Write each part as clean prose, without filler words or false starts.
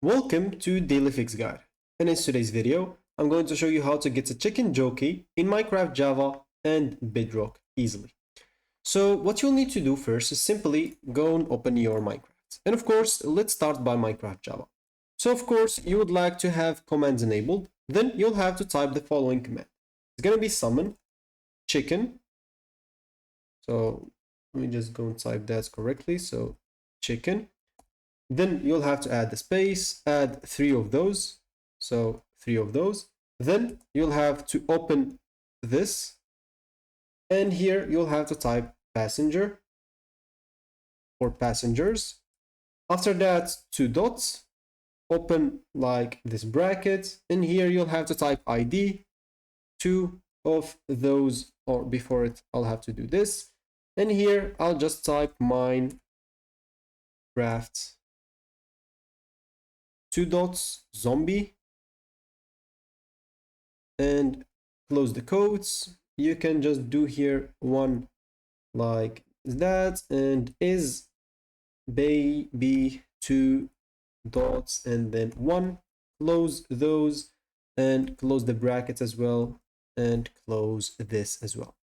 Welcome to Daily Fix Guide. And in today's video, I'm going to show you how to get a chicken jockey in Minecraft Java and Bedrock easily. So what you'll need to do first is simply go and open your Minecraft. And of course, let's start by Minecraft Java. So of course, you would like to have commands enabled. Then you'll have to type the following command. It's going to be summon chicken. So let me just go and type that correctly. So chicken. Then you'll have to add the space, add 3 of those. So 3 of those. Then you'll have to open this. And here you'll have to type passenger or passengers. After that, 2 dots. Open like this bracket. And here you'll have to type ID. 2 of those, or before it, I'll have to do this. And here I'll just type Minecraft. 2 dots, zombie, and close the quotes. You can just do here one like that, and is baby 2 dots, and then 1. Close those and close the brackets as well, and close this as well.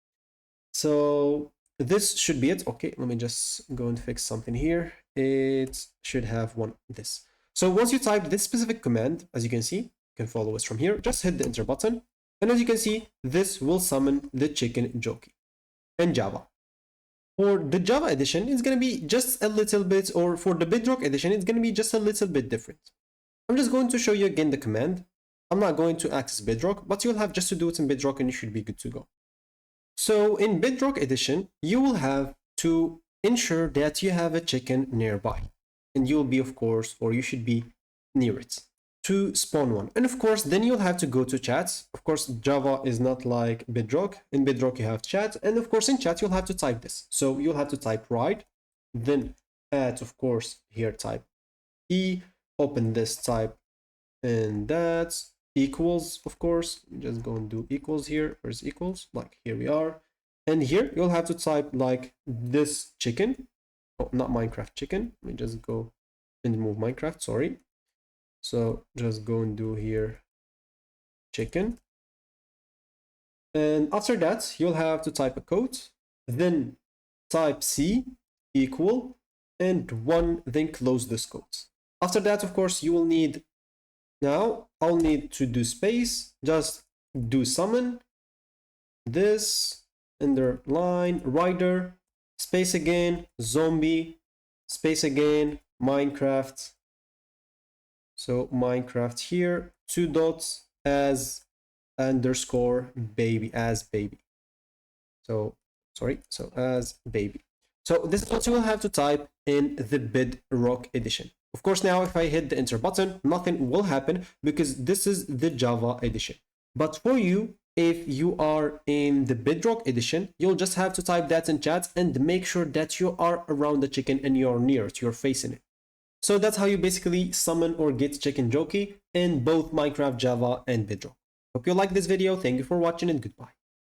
So this should be it. Okay, let me just go and fix something here. It should have this. So once you type this specific command, as you can see, you can follow us from here, just hit the enter button. And as you can see, this will summon the chicken jockey in Java. For the Java edition, it's going to be just a little bit, or for the Bedrock edition, it's going to be just a little bit different. I'm just going to show you again the command. I'm not going to access Bedrock, but you'll have just to do it in Bedrock and you should be good to go. So in Bedrock edition, you will have to ensure that you have a chicken nearby. And you'll be, of course, or you should be near it to spawn one. And of course, then you'll have to go to chat. Of course, Java is not like Bedrock. In Bedrock, you have chat. And of course, in chat, you'll have to type this. So you'll have to type right, then add, of course, here type E, open this, type, and that's equals, of course. Just go and do equals here. Where's equals? Like here we are. And here you'll have to type like this chicken. Oh, not Minecraft chicken. Let me just go and remove Minecraft, sorry. So just go and do here chicken. And after that, you'll have to type a code, then type C equal and 1, then close this code. After that, of course, you will need, now I'll need to do space, just do summon, this, underline, rider, space again, zombie, space again, Minecraft. So Minecraft here, 2 dots, as underscore baby, as baby. So, sorry, so as baby. So this is what you will have to type in the Bedrock edition. Of course, now if I hit the enter button, nothing will happen because this is the Java edition. But for you, if you are in the Bedrock edition, you'll just have to type that in chat and make sure that you are around the chicken and you're near it, you're facing it. So that's how you basically summon or get chicken jockey in both Minecraft Java and Bedrock. Hope you like this video. Thank you for watching and goodbye.